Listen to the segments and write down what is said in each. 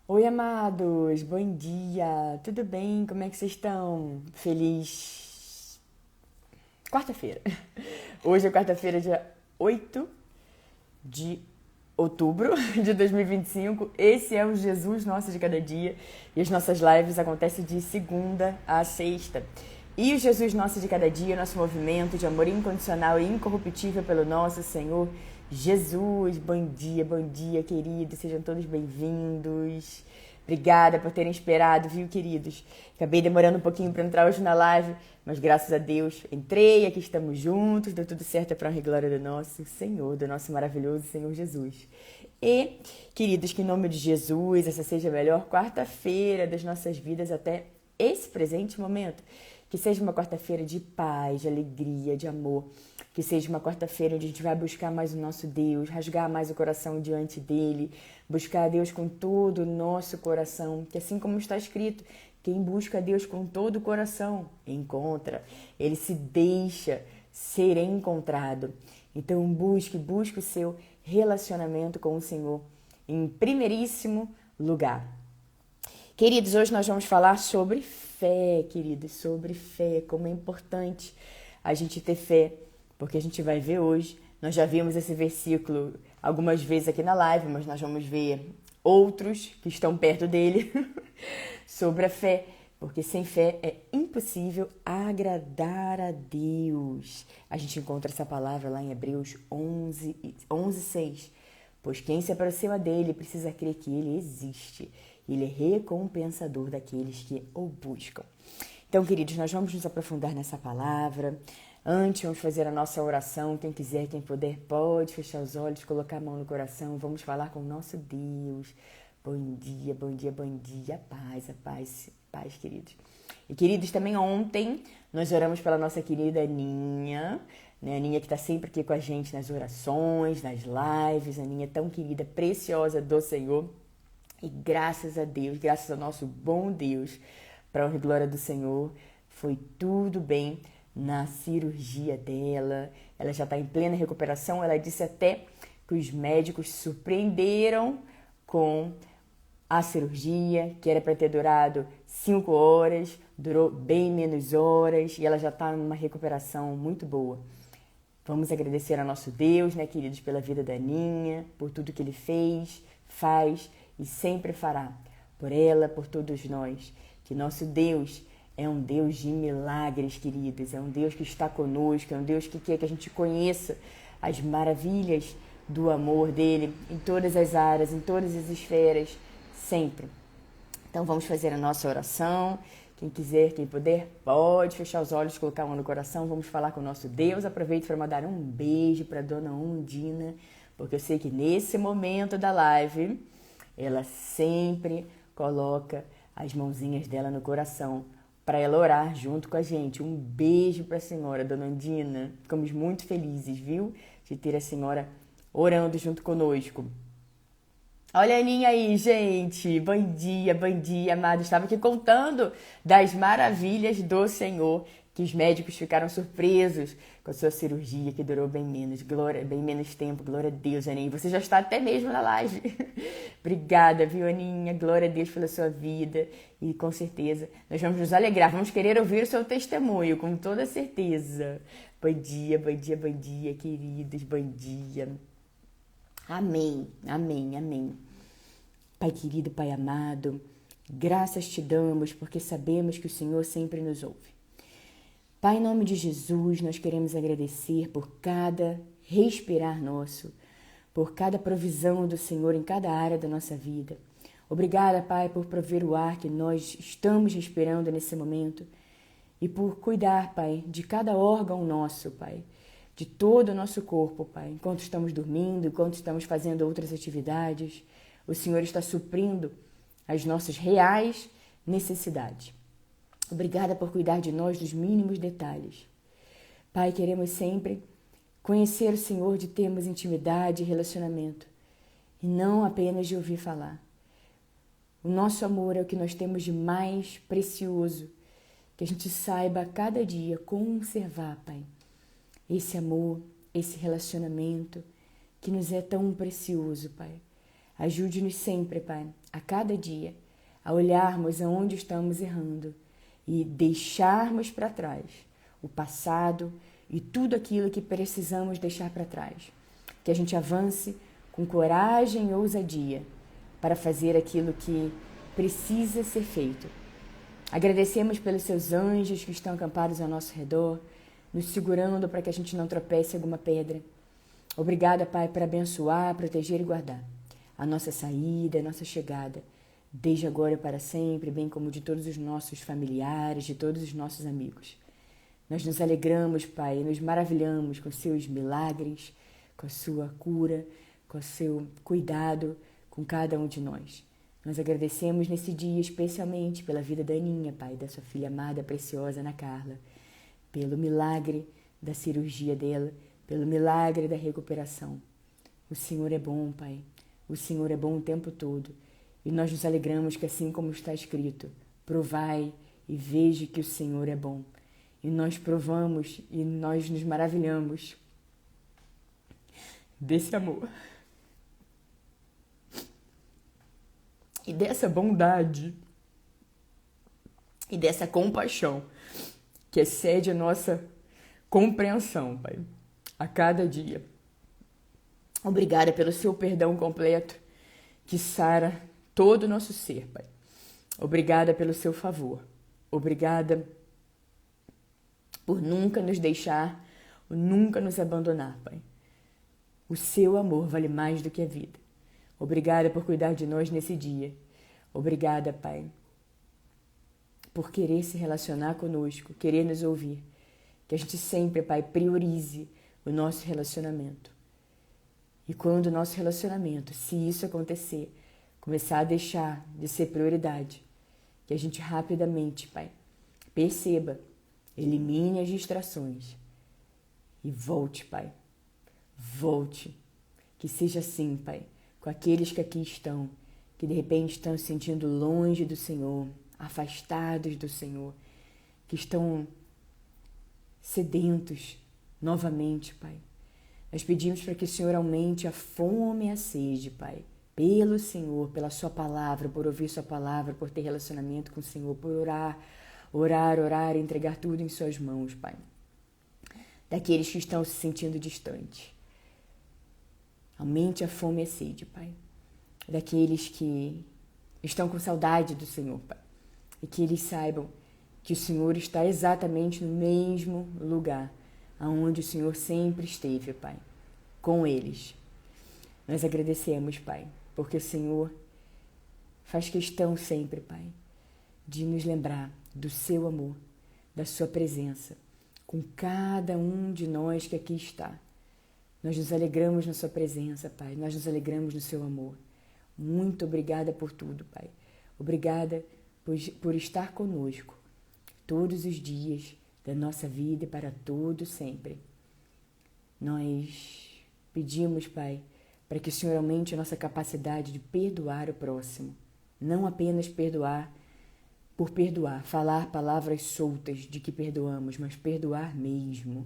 Oi, amados, bom dia, tudo bem? Como é que vocês estão? Feliz quarta-feira. Hoje é quarta-feira, dia 8 de outubro de 2025. Esse é o Jesus Nosso de Cada Dia e as nossas lives acontecem de segunda a sexta. E o Jesus Nosso de Cada Dia, nosso movimento de amor incondicional e incorruptível pelo nosso Senhor Jesus. Bom dia, queridos. Sejam todos bem-vindos. Obrigada por terem esperado, viu, queridos? Acabei demorando um pouquinho para entrar hoje na live, mas graças a Deus entrei, aqui estamos juntos, deu tudo certo para a honra e glória do nosso Senhor, do nosso maravilhoso Senhor Jesus. E, queridos, que em nome de Jesus, essa seja a melhor quarta-feira das nossas vidas até esse presente momento. Que seja uma quarta-feira de paz, de alegria, de amor. Que seja uma quarta-feira onde a gente vai buscar mais o nosso Deus, rasgar mais o coração diante dele, buscar a Deus com todo o nosso coração. Que assim como está escrito, quem busca a Deus com todo o coração, encontra. Ele se deixa ser encontrado. Então busque o seu relacionamento com o Senhor em primeiríssimo lugar. Queridos, hoje nós vamos falar sobre fé, queridos, sobre fé, como é importante a gente ter fé, porque a gente vai ver hoje, nós já vimos esse versículo algumas vezes aqui na live, mas nós vamos ver outros que estão perto dele sobre a fé, porque sem fé é impossível agradar a Deus. A gente encontra essa palavra lá em Hebreus 11:6. Pois quem se aproxima dele precisa crer que ele existe. Ele é recompensador daqueles que o buscam. Então, queridos, nós vamos nos aprofundar nessa palavra. Antes, vamos fazer a nossa oração. Quem quiser, quem puder, pode fechar os olhos, colocar a mão no coração. Vamos falar com o nosso Deus. Bom dia. Paz, queridos. E, queridos, também ontem nós oramos pela nossa querida Aninha, né? A Aninha que está sempre aqui com a gente nas orações, nas lives. A Aninha tão querida, preciosa do Senhor. E graças a Deus, graças ao nosso bom Deus, para a honra e glória do Senhor, foi tudo bem na cirurgia dela. Ela já está em plena recuperação. Ela disse até que os médicos se surpreenderam com a cirurgia, que era para ter durado 5 horas, durou bem menos horas e ela já está numa recuperação muito boa. Vamos agradecer ao nosso Deus, né, queridos, pela vida da Aninha, por tudo que ele fez, faz e sempre fará. Por ela, por todos nós. Que nosso Deus é um Deus de milagres, queridos. É um Deus que está conosco, é um Deus que quer que a gente conheça as maravilhas do amor dele em todas as áreas, em todas as esferas, sempre. Então vamos fazer a nossa oração. Quem quiser, quem puder, pode fechar os olhos, colocar a mão no coração. Vamos falar com o nosso Deus. Aproveito para mandar um beijo para a dona Undina, porque eu sei que nesse momento da live, ela sempre coloca as mãozinhas dela no coração para ela orar junto com a gente. Um beijo para a senhora, dona Undina. Ficamos muito felizes, viu, de ter a senhora orando junto conosco. Olha a Aninha aí, gente. Bom dia, amado. Estava aqui contando das maravilhas do Senhor, que os médicos ficaram surpresos com a sua cirurgia, que durou bem menos tempo. Glória a Deus, Aninha. Você já está até mesmo na live. Obrigada, viu, Aninha? Glória a Deus pela sua vida. E com certeza nós vamos nos alegrar. Vamos querer ouvir o seu testemunho, com toda certeza. Bom dia, queridos. Bom dia. Amém. Pai querido, Pai amado, graças te damos porque sabemos que o Senhor sempre nos ouve. Pai, em nome de Jesus, nós queremos agradecer por cada respirar nosso, por cada provisão do Senhor em cada área da nossa vida. Obrigada, Pai, por prover o ar que nós estamos respirando nesse momento e por cuidar, Pai, de cada órgão nosso, Pai, de todo o nosso corpo, Pai, enquanto estamos dormindo, enquanto estamos fazendo outras atividades. O Senhor está suprindo as nossas reais necessidades. Obrigada por cuidar de nós dos mínimos detalhes. Pai, queremos sempre conhecer o Senhor, de termos intimidade e relacionamento, e não apenas de ouvir falar. O nosso amor é o que nós temos de mais precioso, que a gente saiba a cada dia conservar, Pai, esse amor, esse relacionamento que nos é tão precioso, Pai. Ajude-nos sempre, Pai, a cada dia, a olharmos aonde estamos errando e deixarmos para trás o passado e tudo aquilo que precisamos deixar para trás. Que a gente avance com coragem e ousadia para fazer aquilo que precisa ser feito. Agradecemos pelos seus anjos que estão acampados ao nosso redor, nos segurando para que a gente não tropece em alguma pedra. Obrigada, Pai, por abençoar, proteger e guardar a nossa saída, a nossa chegada, desde agora e para sempre, bem como de todos os nossos familiares, de todos os nossos amigos. Nós nos alegramos, Pai, e nos maravilhamos com seus milagres, com a sua cura, com o seu cuidado com cada um de nós. Nós agradecemos nesse dia especialmente pela vida da Aninha, Pai, da sua filha amada, preciosa, Ana Carla, pelo milagre da cirurgia dela, pelo milagre da recuperação. O Senhor é bom, Pai. O Senhor é bom o tempo todo. E nós nos alegramos que assim como está escrito, provai e veja que o Senhor é bom. E nós provamos e nós nos maravilhamos desse amor. E dessa bondade. E dessa compaixão que excede a nossa compreensão, Pai, a cada dia. Obrigada pelo seu perdão completo que sara todo o nosso ser, Pai. Obrigada pelo seu favor. Obrigada por nunca nos deixar, nunca nos abandonar, Pai. O seu amor vale mais do que a vida. Obrigada por cuidar de nós nesse dia. Obrigada, Pai, por querer se relacionar conosco, querer nos ouvir. Que a gente sempre, Pai, priorize o nosso relacionamento. E quando o nosso relacionamento, se isso acontecer, começar a deixar de ser prioridade, que a gente rapidamente, Pai, perceba, elimine as distrações e volte, Pai. Volte. Que seja assim, Pai, com aqueles que aqui estão, que de repente estão se sentindo longe do Senhor, afastados do Senhor, que estão sedentos novamente, Pai. Nós pedimos para que o Senhor aumente a fome e a sede, Pai, pelo Senhor, pela sua palavra, por ouvir sua palavra, por ter relacionamento com o Senhor, por orar, entregar tudo em suas mãos, Pai. Daqueles que estão se sentindo distantes. Aumente a fome e a sede, Pai. Daqueles que estão com saudade do Senhor, Pai. E que eles saibam que o Senhor está exatamente no mesmo lugar aonde o Senhor sempre esteve, Pai, com eles. Nós agradecemos, Pai, porque o Senhor faz questão sempre, Pai, de nos lembrar do seu amor, da sua presença, com cada um de nós que aqui está. Nós nos alegramos na sua presença, Pai, nós nos alegramos no seu amor. Muito obrigada por tudo, Pai. Obrigada por estar conosco todos os dias da nossa vida e para todo sempre. Nós pedimos, Pai, para que o Senhor aumente a nossa capacidade de perdoar o próximo. Não apenas perdoar por perdoar, falar palavras soltas de que perdoamos, mas perdoar mesmo,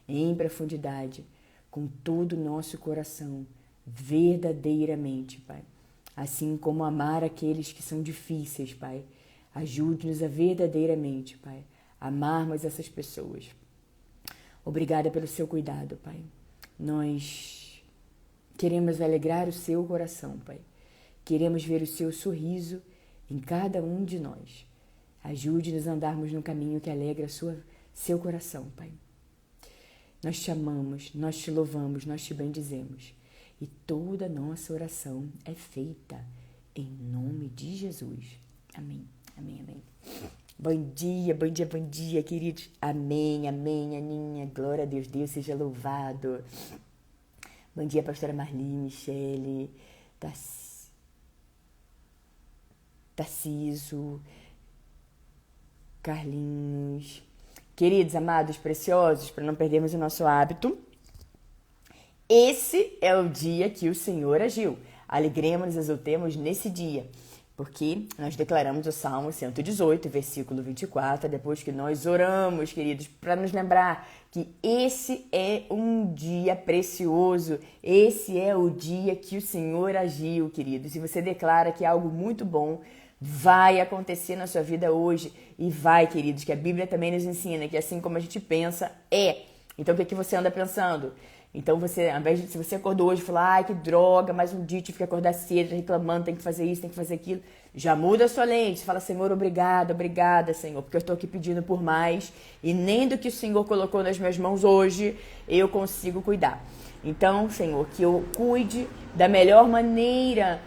em profundidade, com todo o nosso coração, verdadeiramente, Pai. Assim como amar aqueles que são difíceis, Pai. Ajude-nos a verdadeiramente, Pai, amarmos essas pessoas. Obrigada pelo seu cuidado, Pai. Nós queremos alegrar o seu coração, Pai. Queremos ver o seu sorriso em cada um de nós. Ajude-nos a andarmos no caminho que alegra seu coração, Pai. Nós te amamos, nós te louvamos, nós te bendizemos. E toda nossa oração é feita em nome de Jesus. Amém, amém, amém. Bom dia, queridos. Amém, amém, Aninha. Glória a Deus, Deus seja louvado. Bom dia, pastora Marli, Michele, Tarciso, Carlinhos. Queridos, amados, preciosos, para não perdermos o nosso hábito, esse é o dia que o Senhor agiu. Alegremos-nos, exultemos nesse dia. Porque nós declaramos o Salmo 118, versículo 24, depois que nós oramos, queridos, para nos lembrar que esse é um dia precioso, esse é o dia que o Senhor agiu, queridos. E você declara que algo muito bom vai acontecer na sua vida hoje. E vai, queridos, que a Bíblia também nos ensina que assim como a gente pensa, é. Então o que é que você anda pensando? Então você, ao invés de, se você acordou hoje e falou, ai que droga, mais um dia tive que acordar cedo, reclamando, tem que fazer isso, tem que fazer aquilo, já muda a sua lente, fala, Senhor, obrigada, Senhor, porque eu estou aqui pedindo por mais e nem do que o Senhor colocou nas minhas mãos hoje eu consigo cuidar. Então, Senhor, que eu cuide da melhor maneira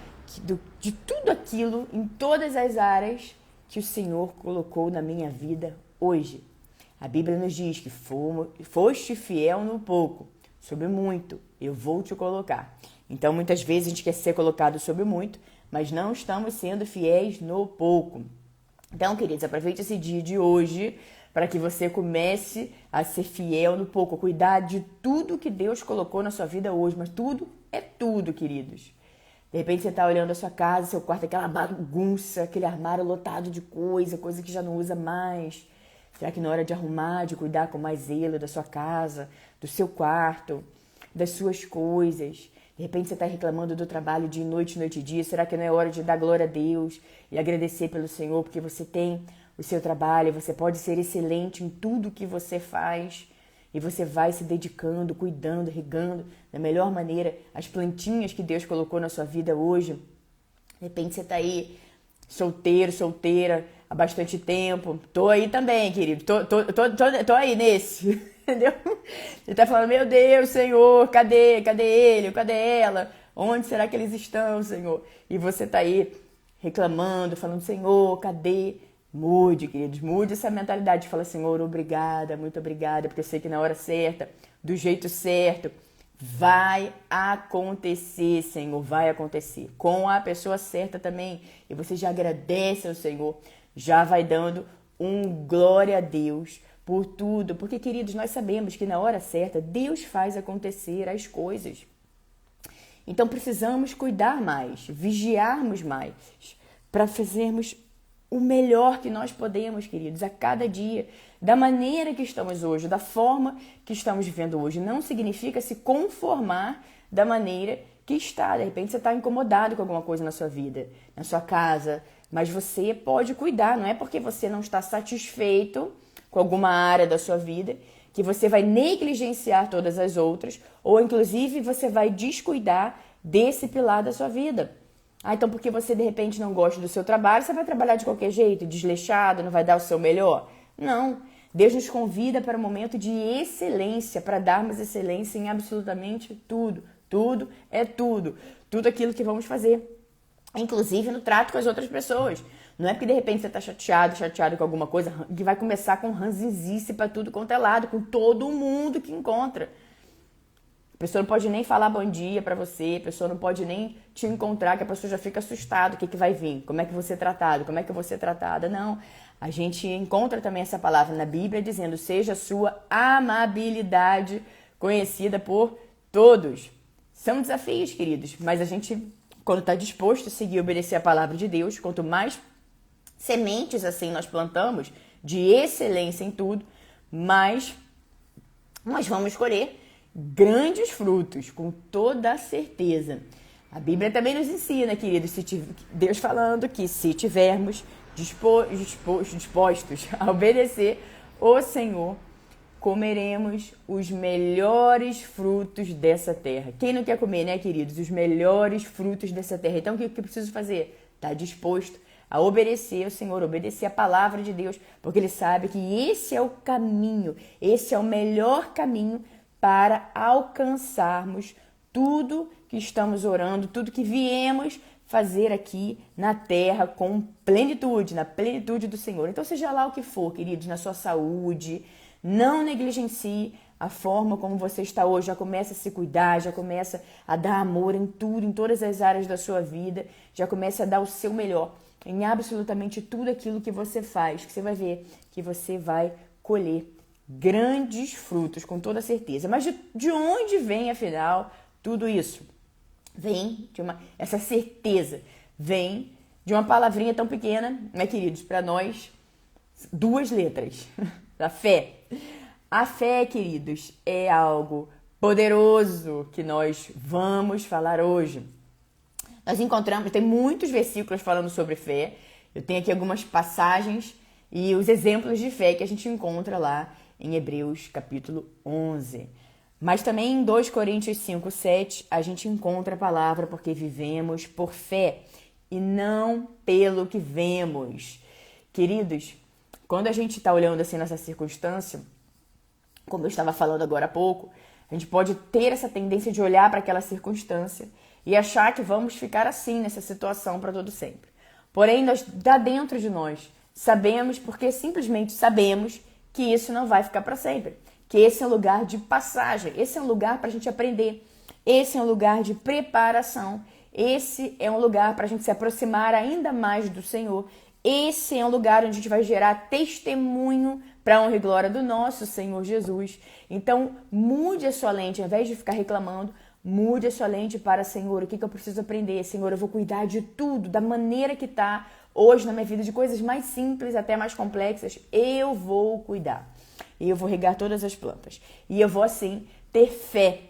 de tudo aquilo, em todas as áreas que o Senhor colocou na minha vida hoje. A Bíblia nos diz que foste fiel no pouco, sobre muito eu vou te colocar. Então, muitas vezes a gente quer ser colocado sobre muito, mas não estamos sendo fiéis no pouco. Então, queridos, aproveite esse dia de hoje para que você comece a ser fiel no pouco, cuidar de tudo que Deus colocou na sua vida hoje, mas tudo é tudo, queridos. De repente você está olhando a sua casa, seu quarto, aquela bagunça, aquele armário lotado de coisa que já não usa mais. Será que na hora de arrumar, de cuidar com mais zelo da sua casa, do seu quarto, das suas coisas? De repente você está reclamando do trabalho de noite e dia. Será que não é hora de dar glória a Deus e agradecer pelo Senhor? Porque você tem o seu trabalho, você pode ser excelente em tudo que você faz. E você vai se dedicando, cuidando, regando da melhor maneira as plantinhas que Deus colocou na sua vida hoje. De repente você está aí solteiro, solteira, há bastante tempo. Tô aí também, querido. Tô aí nesse, entendeu? Você tá falando, meu Deus, Senhor, cadê ele? Cadê ela? Onde será que eles estão, Senhor? E você tá aí reclamando, falando, Senhor, cadê? Mude, queridos, mude essa mentalidade. Fala, Senhor, obrigada, muito obrigada, porque eu sei que na hora certa, do jeito certo, vai acontecer, Senhor, vai acontecer. Com a pessoa certa também. E você já agradece ao Senhor, já vai dando glória a Deus por tudo. Porque, queridos, nós sabemos que na hora certa, Deus faz acontecer as coisas. Então, precisamos cuidar mais, vigiarmos mais, para fazermos o melhor que nós podemos, queridos, a cada dia, da maneira que estamos hoje, da forma que estamos vivendo hoje. Não significa se conformar da maneira que está. De repente você está incomodado com alguma coisa na sua vida, na sua casa, mas você pode cuidar. Não é porque você não está satisfeito com alguma área da sua vida que você vai negligenciar todas as outras, ou inclusive você vai descuidar desse pilar da sua vida. Então porque você de repente não gosta do seu trabalho, você vai trabalhar de qualquer jeito, desleixado, não vai dar o seu melhor? Não. Deus nos convida para um momento de excelência, para darmos excelência em absolutamente tudo. Tudo é tudo. Tudo aquilo que vamos fazer. Inclusive no trato com as outras pessoas. Não é porque de repente você está chateado com alguma coisa, que vai começar com ranzinzice para tudo quanto é lado, com todo mundo que encontra. A pessoa não pode nem falar bom dia pra você, a pessoa não pode nem te encontrar, que a pessoa já fica assustada, o que vai vir, como é que você é tratado, como é que eu vou ser tratada. Não, a gente encontra também essa palavra na Bíblia dizendo, seja a sua amabilidade conhecida por todos. São desafios, queridos, mas a gente, quando está disposto a seguir e obedecer a palavra de Deus, quanto mais sementes assim nós plantamos, de excelência em tudo, mais nós vamos colher grandes frutos, com toda a certeza. A Bíblia também nos ensina, queridos, Deus falando que se tivermos dispostos a obedecer o Senhor, comeremos os melhores frutos dessa terra. Quem não quer comer, né, queridos? Os melhores frutos dessa terra. Então, o que preciso fazer? Estar disposto a obedecer ao Senhor, obedecer a palavra de Deus, porque Ele sabe que esse é o caminho, esse é o melhor caminho para alcançarmos tudo que estamos orando, tudo que viemos fazer aqui na terra com plenitude, na plenitude do Senhor. Então, seja lá o que for, queridos, na sua saúde, não negligencie a forma como você está hoje. Já começa a se cuidar, já começa a dar amor em tudo, em todas as áreas da sua vida, já começa a dar o seu melhor em absolutamente tudo aquilo que você faz, que você vai ver que você vai colher grandes frutos, com toda certeza. Mas de onde vem, afinal, tudo isso? Vem essa certeza, vem de uma palavrinha tão pequena, né, queridos? Para nós, 2 letras, da fé. A fé, queridos, é algo poderoso que nós vamos falar hoje. Nós encontramos, tem muitos versículos falando sobre fé. Eu tenho aqui algumas passagens e os exemplos de fé que a gente encontra lá em Hebreus capítulo 11. Mas também em 2 Coríntios 5:7 a gente encontra a palavra porque vivemos por fé e não pelo que vemos. Queridos, quando a gente está olhando assim nessa circunstância, como eu estava falando agora há pouco, a gente pode ter essa tendência de olhar para aquela circunstância e achar que vamos ficar assim nessa situação para todo sempre. Porém, nós, da dentro de nós, sabemos, porque simplesmente sabemos que isso não vai ficar para sempre. Que esse é um lugar de passagem, esse é um lugar para a gente aprender, esse é um lugar de preparação, esse é um lugar para a gente se aproximar ainda mais do Senhor, esse é um lugar onde a gente vai gerar testemunho para a honra e glória do nosso Senhor Jesus. Então, mude a sua lente, ao invés de ficar reclamando, mude a sua lente para, Senhor, o que eu preciso aprender? Senhor, eu vou cuidar de tudo, da maneira que está hoje na minha vida, de coisas mais simples até mais complexas, eu vou cuidar. E eu vou regar todas as plantas. E eu vou, assim, ter fé.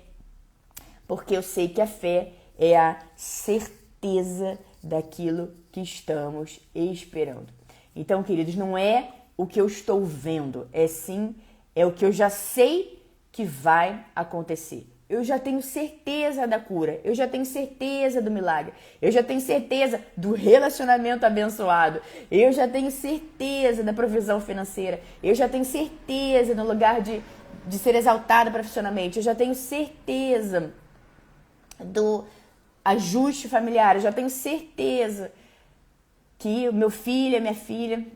Porque eu sei que a fé é a certeza daquilo que estamos esperando. Então, queridos, não é o que eu estou vendo, é o que eu já sei que vai acontecer. Eu já tenho certeza da cura, eu já tenho certeza do milagre, eu já tenho certeza do relacionamento abençoado, eu já tenho certeza da provisão financeira, eu já tenho certeza no lugar de ser exaltada profissionalmente, eu já tenho certeza do ajuste familiar, eu já tenho certeza que o meu filho e minha filha,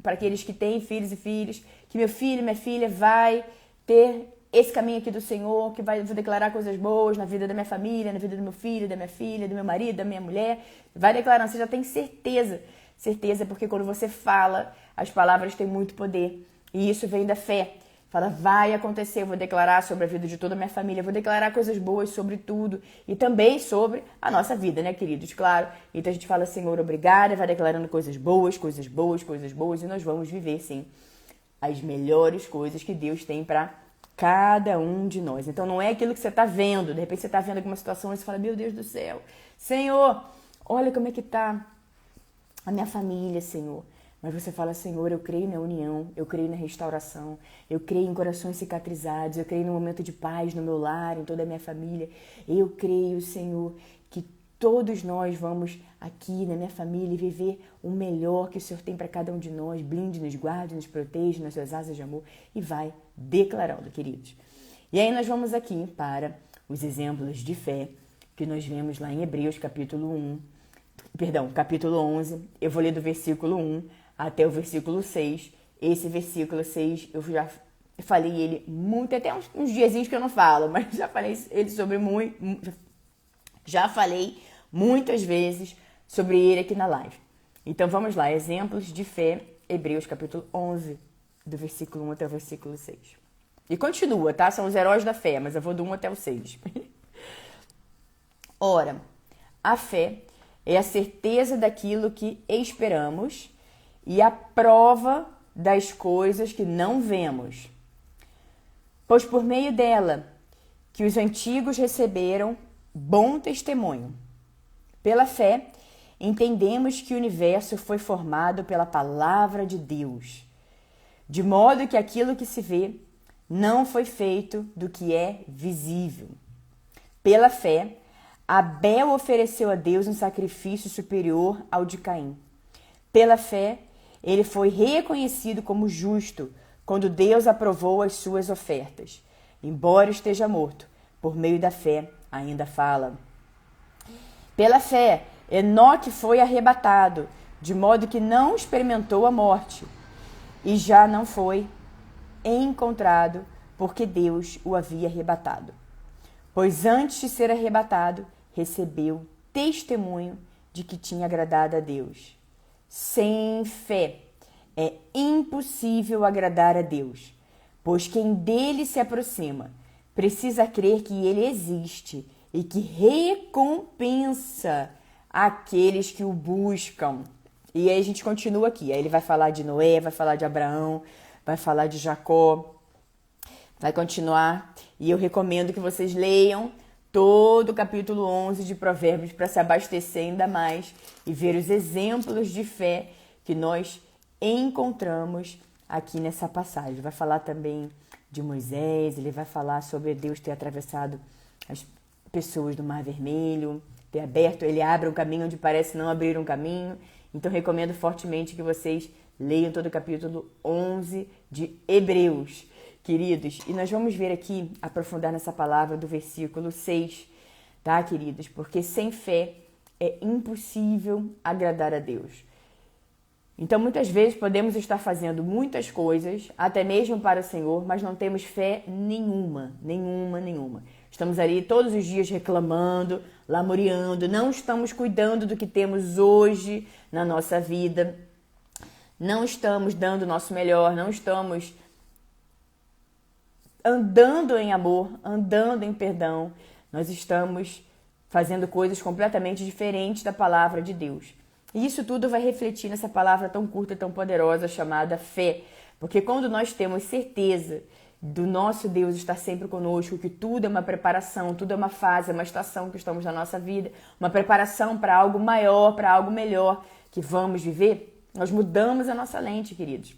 para aqueles que têm filhos e filhas, que meu filho e minha filha vai ter esse caminho aqui do Senhor, que vou declarar coisas boas na vida da minha família, na vida do meu filho, da minha filha, do meu marido, da minha mulher. Vai declarando, você já tem certeza. Certeza, porque quando você fala, as palavras têm muito poder. E isso vem da fé. Fala, vai acontecer, eu vou declarar sobre a vida de toda a minha família, eu vou declarar coisas boas sobre tudo. E também sobre a nossa vida, né, queridos? Claro. Então a gente fala, Senhor, obrigada, vai declarando coisas boas, coisas boas, coisas boas. E nós vamos viver, sim, as melhores coisas que Deus tem para cada um de nós. Então não é aquilo que você está vendo. De repente você está vendo alguma situação e você fala, meu Deus do céu, Senhor, olha como é que está a minha família, Senhor. Mas você fala, Senhor, eu creio na união, eu creio na restauração, eu creio em corações cicatrizados, eu creio no momento de paz no meu lar, em toda a minha família. Eu creio, Senhor, que todos nós vamos aqui na minha família viver o melhor que o Senhor tem para cada um de nós. Blinde, nos guarde, nos proteja nas suas asas de amor e vai declarando, queridos. E aí nós vamos aqui para os exemplos de fé que nós vemos lá em Hebreus capítulo 11. Eu vou ler do versículo 1 até o versículo 6. Esse versículo 6 eu já falei ele muito, até uns diazinhos que eu não falo, mas já falei ele sobre já falei muitas vezes sobre ele aqui na live. Então vamos lá, exemplos de fé, Hebreus capítulo 11, do versículo 1 até o versículo 6. E continua, tá? São os heróis da fé, mas eu vou do 1 até o 6. Ora, a fé é a certeza daquilo que esperamos e a prova das coisas que não vemos. Pois por meio dela que os antigos receberam bom testemunho. Pela fé, entendemos que o universo foi formado pela palavra de Deus, de modo que aquilo que se vê não foi feito do que é visível. Pela fé, Abel ofereceu a Deus um sacrifício superior ao de Caim. Pela fé, ele foi reconhecido como justo quando Deus aprovou as suas ofertas. Embora esteja morto, por meio da fé ainda fala. Pela fé, Enoque foi arrebatado, de modo que não experimentou a morte, e já não foi encontrado, porque Deus o havia arrebatado. Pois antes de ser arrebatado, recebeu testemunho de que tinha agradado a Deus. Sem fé é impossível agradar a Deus, pois quem dele se aproxima precisa crer que ele existe e que recompensa aqueles que o buscam. E aí a gente continua aqui. Aí ele vai falar de Noé, vai falar de Abraão, vai falar de Jacó, vai continuar. E eu recomendo que vocês leiam todo o capítulo 11 de Provérbios para se abastecer ainda mais e ver os exemplos de fé que nós encontramos aqui nessa passagem. Vai falar também de Moisés, ele vai falar sobre Deus ter atravessado as pessoas do Mar Vermelho, ter aberto, ele abre um caminho onde parece não abrir um caminho. Então recomendo fortemente que vocês leiam todo o capítulo 11 de Hebreus, queridos. E nós vamos ver aqui, aprofundar nessa palavra do versículo 6, tá, queridos? Porque sem fé é impossível agradar a Deus. Então, muitas vezes podemos estar fazendo muitas coisas, até mesmo para o Senhor, mas não temos fé nenhuma. Estamos ali todos os dias reclamando, lamuriando, não estamos cuidando do que temos hoje na nossa vida, não estamos dando o nosso melhor, não estamos andando em amor, andando em perdão. Nós estamos fazendo coisas completamente diferentes da palavra de Deus. E isso tudo vai refletir nessa palavra tão curta e tão poderosa chamada fé. Porque quando nós temos certeza do nosso Deus estar sempre conosco, que tudo é uma preparação, tudo é uma fase, é uma estação que estamos na nossa vida, uma preparação para algo maior, para algo melhor que vamos viver, nós mudamos a nossa lente, queridos.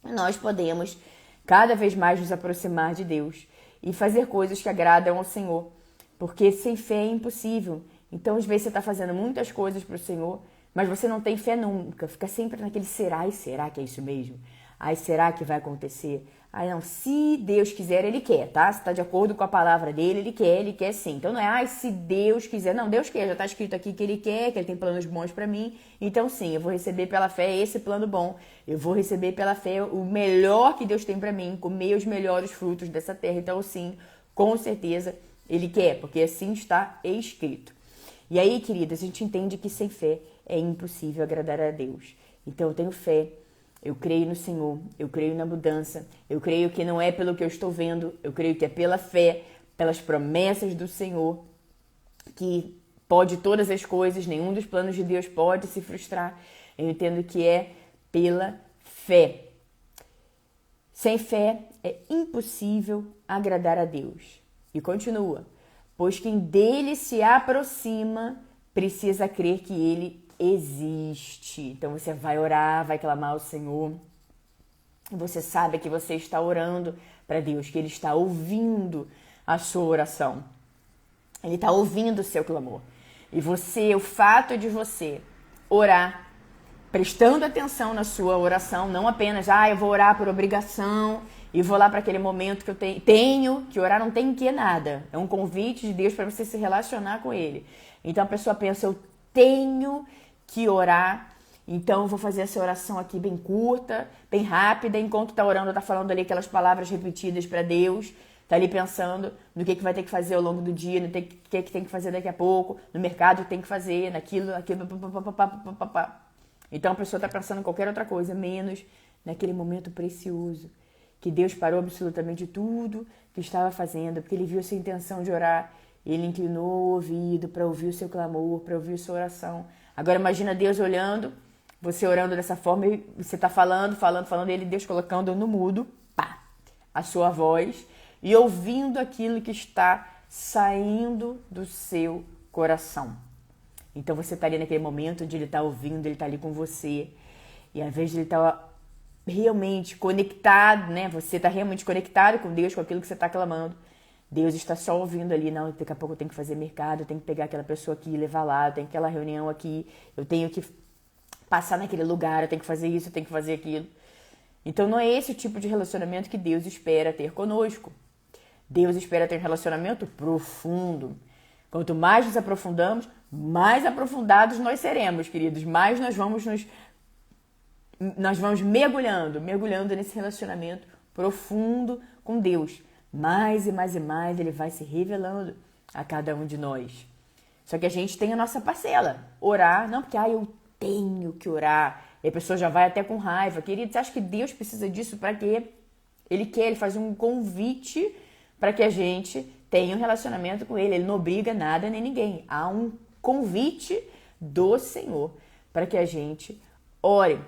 Nós podemos cada vez mais nos aproximar de Deus e fazer coisas que agradam ao Senhor. Porque sem fé é impossível. Então, às vezes, você está fazendo muitas coisas para o Senhor, mas você não tem fé nunca, fica sempre naquele será, e será que é isso mesmo? Ai, será que vai acontecer? Ai, não, se Deus quiser, Ele quer, tá? Se está de acordo com a palavra dele, Ele quer sim. Então não é, ai, se Deus quiser. Não, Deus quer, já está escrito aqui que Ele quer, que Ele tem planos bons para mim. Então sim, eu vou receber pela fé esse plano bom. Eu vou receber pela fé o melhor que Deus tem para mim, comer os melhores frutos dessa terra. Então sim, com certeza Ele quer, porque assim está escrito. E aí, queridas, a gente entende que sem fé é impossível agradar a Deus. Então eu tenho fé, eu creio no Senhor, eu creio na mudança, eu creio que não é pelo que eu estou vendo, eu creio que é pela fé, pelas promessas do Senhor, que pode todas as coisas, nenhum dos planos de Deus pode se frustrar. Eu entendo que é pela fé. Sem fé é impossível agradar a Deus. E continua. Pois quem dele se aproxima precisa crer que ele existe. Então você vai orar, vai clamar ao Senhor. Você sabe que você está orando para Deus, que Ele está ouvindo a sua oração. Ele está ouvindo o seu clamor. E você, o fato de você orar, prestando atenção na sua oração, não apenas, eu vou orar por obrigação e vou lá para aquele momento que eu tenho que orar, não tem que nada. É um convite de Deus para você se relacionar com Ele. Então a pessoa pensa, eu tenho que orar, então eu vou fazer essa oração aqui bem curta, bem rápida, enquanto está orando, está falando ali aquelas palavras repetidas para Deus, está ali pensando no que vai ter que fazer ao longo do dia, no que tem que fazer daqui a pouco, no mercado que tem que fazer, naquilo. Então a pessoa está pensando em qualquer outra coisa, menos naquele momento precioso, que Deus parou absolutamente tudo que estava fazendo, porque Ele viu a sua intenção de orar, Ele inclinou o ouvido para ouvir o seu clamor, para ouvir a sua oração. Agora imagina Deus olhando, você orando dessa forma, e você está falando, e Ele, Deus colocando no mudo, a sua voz, e ouvindo aquilo que está saindo do seu coração. Então você está ali naquele momento onde Ele está ouvindo, Ele está ali com você, e ao invés de Ele estar realmente conectado, né? Você está realmente conectado com Deus, com aquilo que você está clamando. Deus está só ouvindo ali, não, daqui a pouco eu tenho que fazer mercado, eu tenho que pegar aquela pessoa aqui e levar lá, eu tenho aquela reunião aqui, eu tenho que passar naquele lugar, eu tenho que fazer isso, eu tenho que fazer aquilo. Então não é esse o tipo de relacionamento que Deus espera ter conosco. Deus espera ter um relacionamento profundo. Quanto mais nos aprofundamos, mais aprofundados nós seremos, queridos. Mais nós vamos mergulhando nesse relacionamento profundo com Deus. Mais e mais e mais Ele vai se revelando a cada um de nós. Só que a gente tem a nossa parcela. Orar, não porque eu tenho que orar. E a pessoa já vai até com raiva. Querido, você acha que Deus precisa disso para quê? Ele quer, Ele faz um convite para que a gente tenha um relacionamento com Ele. Ele não obriga nada nem ninguém. Há um convite do Senhor para que a gente ore.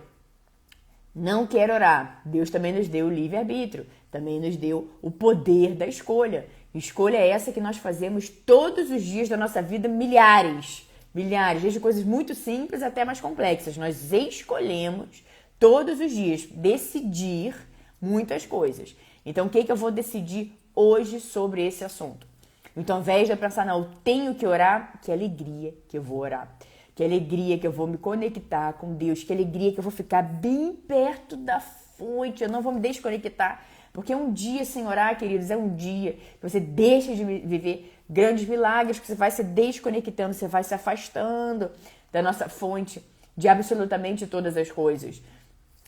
Não quer orar. Deus também nos deu o livre-arbítrio, também nos deu o poder da escolha. Escolha é essa que nós fazemos todos os dias da nossa vida, milhares, desde coisas muito simples até mais complexas. Nós escolhemos todos os dias decidir muitas coisas. Então, o que eu vou decidir hoje sobre esse assunto? Então, ao invés de eu pensar, não, eu tenho que orar, que alegria que eu vou orar. Que alegria que eu vou me conectar com Deus. Que alegria que eu vou ficar bem perto da fonte. Eu não vou me desconectar. Porque um dia sem orar, queridos, é um dia que você deixa de viver grandes milagres, que você vai se desconectando, você vai se afastando da nossa fonte de absolutamente todas as coisas.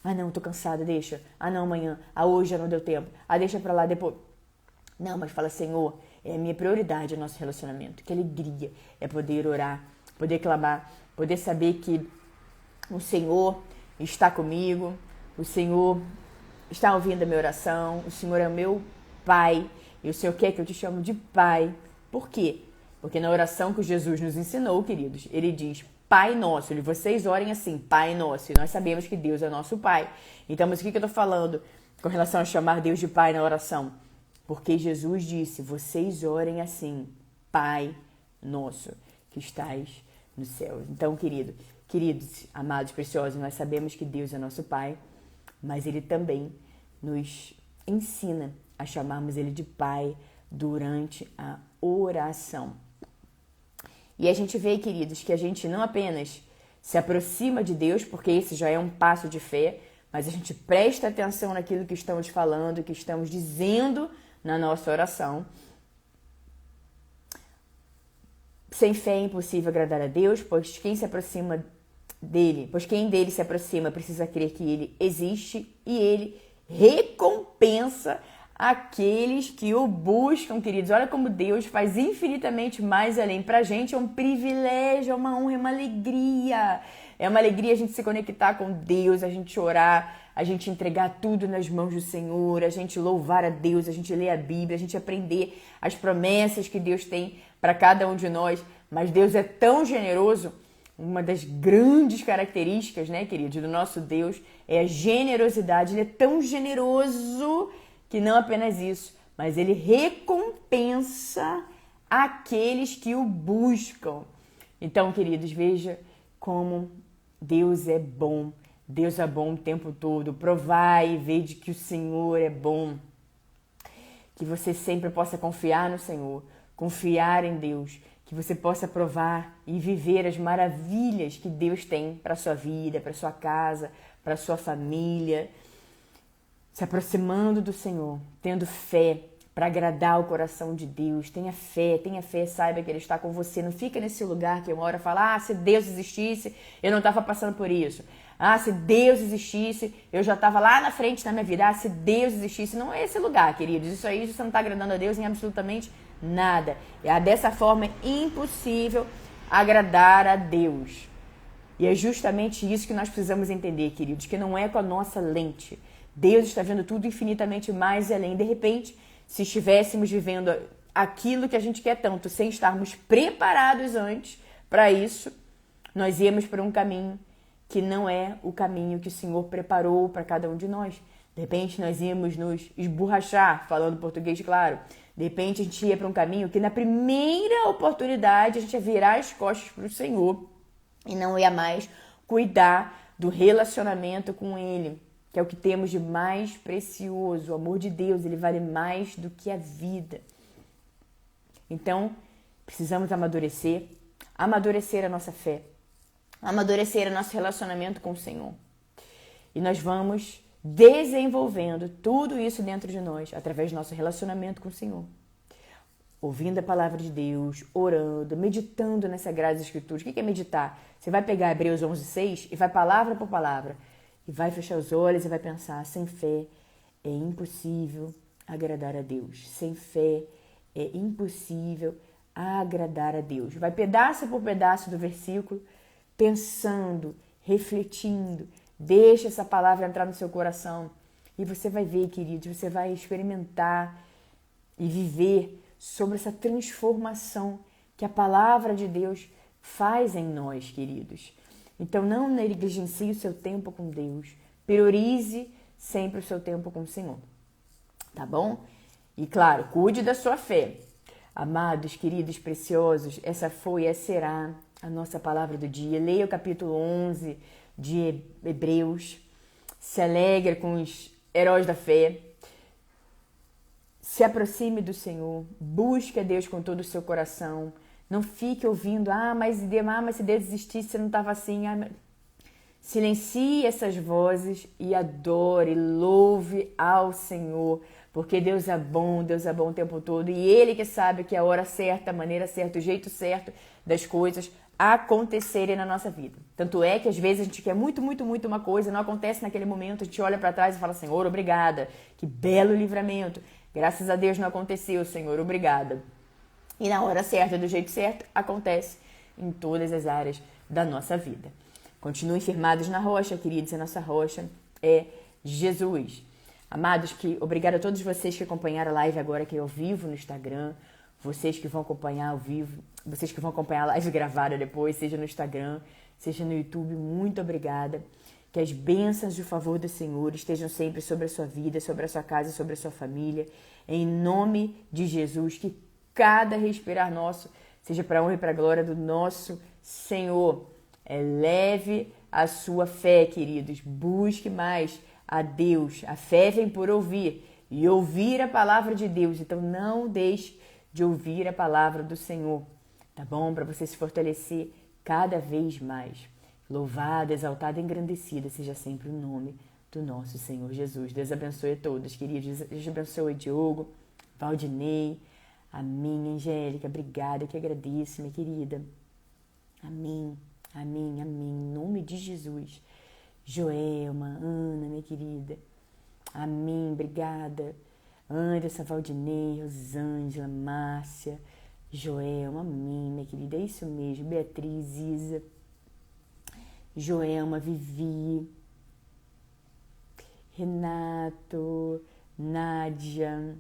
Ah, não, tô cansada, deixa. Ah, não, amanhã. Ah, hoje já não deu tempo. Ah, deixa pra lá depois. Não, mas fala, Senhor, é a minha prioridade, é o nosso relacionamento. Que alegria é poder orar, poder clamar, poder saber que o Senhor está comigo, o Senhor está ouvindo a minha oração, o Senhor é o meu Pai, e o Senhor quer que eu te chame de Pai. Por quê? Porque na oração que Jesus nos ensinou, queridos, ele diz, Pai Nosso, e vocês orem assim, Pai Nosso, e nós sabemos que Deus é nosso Pai. Então, mas o que eu estou falando com relação a chamar Deus de Pai na oração? Porque Jesus disse, vocês orem assim, Pai Nosso, que estás no céu. Então, queridos, amados, preciosos, nós sabemos que Deus é nosso Pai, mas Ele também nos ensina a chamarmos Ele de Pai durante a oração. E a gente vê, queridos, que a gente não apenas se aproxima de Deus, porque esse já é um passo de fé, mas a gente presta atenção naquilo que estamos falando, que estamos dizendo na nossa oração. Sem fé é impossível agradar a Deus, pois quem dele se aproxima precisa crer que ele existe e ele recompensa aqueles que o buscam, queridos. Olha como Deus faz infinitamente mais além. Pra gente é um privilégio, é uma honra, é uma alegria. É uma alegria a gente se conectar com Deus, a gente orar, a gente entregar tudo nas mãos do Senhor, a gente louvar a Deus, a gente ler a Bíblia, a gente aprender as promessas que Deus tem para cada um de nós. Mas Deus é tão generoso. Uma das grandes características, né, queridos, do nosso Deus é a generosidade. Ele é tão generoso que não apenas isso, mas ele recompensa aqueles que o buscam. Então, queridos, veja como Deus é bom. Deus é bom o tempo todo. Provai e vede que o Senhor é bom. Que você sempre possa confiar no Senhor, confiar em Deus, que você possa provar e viver as maravilhas que Deus tem para a sua vida, para a sua casa, para a sua família. Se aproximando do Senhor, tendo fé para agradar o coração de Deus. Tenha fé, saiba que Ele está com você. Não fica nesse lugar que uma hora fala, se Deus existisse, eu não estava passando por isso. Se Deus existisse, eu já estava lá na frente da minha vida. Se Deus existisse, não é esse lugar, queridos. Isso aí você não está agradando a Deus em absolutamente nada. Dessa forma é impossível agradar a Deus. E é justamente isso que nós precisamos entender, queridos, que não é com a nossa lente. Deus está vendo tudo infinitamente mais e além. De repente, se estivéssemos vivendo aquilo que a gente quer tanto, sem estarmos preparados antes para isso, nós íamos por um caminho que não é o caminho que o Senhor preparou para cada um de nós. De repente, nós íamos nos esborrachar, falando português claro. De repente, a gente ia para um caminho que na primeira oportunidade a gente ia virar as costas para o Senhor e não ia mais cuidar do relacionamento com Ele, que é o que temos de mais precioso. O amor de Deus, ele vale mais do que a vida. Então, precisamos amadurecer a nossa fé, amadurecer o nosso relacionamento com o Senhor. E nós vamos desenvolvendo tudo isso dentro de nós, através do nosso relacionamento com o Senhor. Ouvindo a palavra de Deus, orando, meditando nas Sagradas Escrituras. O que é meditar? Você vai pegar Hebreus 11:6 e vai palavra por palavra. E vai fechar os olhos e vai pensar, sem fé é impossível agradar a Deus. Sem fé é impossível agradar a Deus. Vai pedaço por pedaço do versículo, pensando, refletindo. Deixa essa palavra entrar no seu coração. E você vai ver, querido, você vai experimentar e viver sobre essa transformação que a palavra de Deus faz em nós, queridos. Então não negligencie o seu tempo com Deus. Priorize sempre o seu tempo com o Senhor. Tá bom? E claro, cuide da sua fé. Amados, queridos, preciosos, essa foi e será a nossa palavra do dia. Leia o capítulo 11 de Hebreus. Se alegre com os heróis da fé. Se aproxime do Senhor. Busque a Deus com todo o seu coração. Não fique ouvindo, mas se Deus existisse, você não estava assim. Silencie essas vozes e adore, louve ao Senhor, porque Deus é bom o tempo todo, e Ele que sabe que é a hora certa, a maneira certa, o jeito certo das coisas acontecerem na nossa vida. Tanto é que às vezes a gente quer muito uma coisa, não acontece naquele momento, a gente olha para trás e fala, Senhor, obrigada, que belo livramento, graças a Deus não aconteceu, Senhor, obrigada. E na hora certa, do jeito certo, acontece em todas as áreas da nossa vida. Continuem firmados na rocha, queridos, a nossa rocha é Jesus. Amados, obrigado a todos vocês que acompanharam a live agora aqui ao vivo no Instagram, vocês que vão acompanhar ao vivo, vocês que vão acompanhar a live gravada depois, seja no Instagram, seja no YouTube, muito obrigada. Que as bênçãos e o favor do Senhor estejam sempre sobre a sua vida, sobre a sua casa, sobre a sua família. Em nome de Jesus, que cada respirar nosso seja para a honra e para a glória do nosso Senhor. Eleve a sua fé, queridos. Busque mais a Deus. A fé vem por ouvir e ouvir a palavra de Deus. Então não deixe de ouvir a palavra do Senhor, tá bom? Para você se fortalecer cada vez mais. Louvado, exaltado e engrandecido seja sempre o nome do nosso Senhor Jesus. Deus abençoe a todos, queridos. Deus abençoe Diogo, Valdinei, a minha Angélica. Obrigada, que agradeço, minha querida. Amém, amém, amém. Em nome de Jesus. Joelma, Ana, minha querida. Amém, obrigada. Anderson, Valdinei, Rosângela, Márcia, Joelma, amém, minha querida. É isso mesmo. Beatriz, Isa, Joelma, Vivi, Renato, Nádia,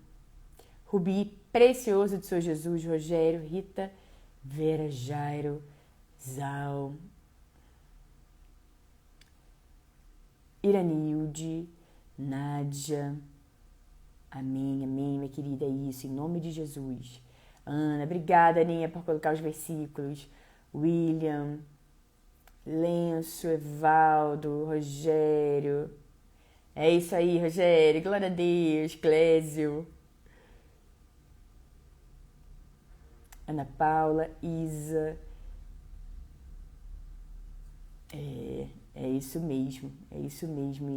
Rubi, precioso do Senhor Jesus, Rogério, Rita, Vera, Jairo, Zal, Iranilde, Nádia, amém, amém, minha querida, é isso, em nome de Jesus. Ana, obrigada, Aninha, por colocar os versículos. William, Lenço, Evaldo, Rogério. É isso aí, Rogério, glória a Deus, Clésio. Ana Paula, Isa. É isso mesmo,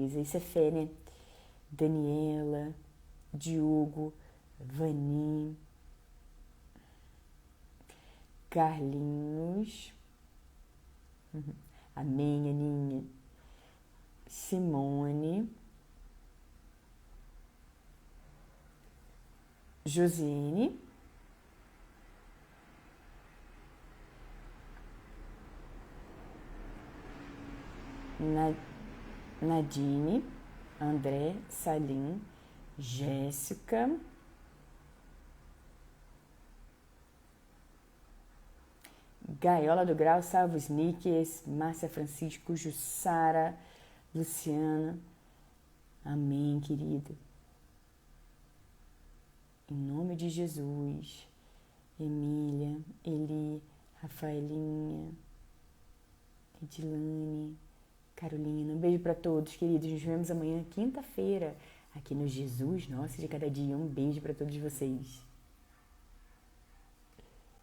Isa. Isso é fé, né? Daniela, Diogo, Vanim, Carlinhos. Amém, Aninha. Simone, Josiane, Nadine, André, Salim, Jéssica, Gaiola do Grau, Salvos Níqueis, Márcia Francisco, Jussara, Luciana. Amém, querido. Em nome de Jesus. Emília, Eli, Rafaelinha, Edilane, Carolina. Um beijo para todos, queridos. Nos vemos amanhã, quinta-feira, aqui no Jesus Nosso de Cada Dia. Um beijo para todos vocês.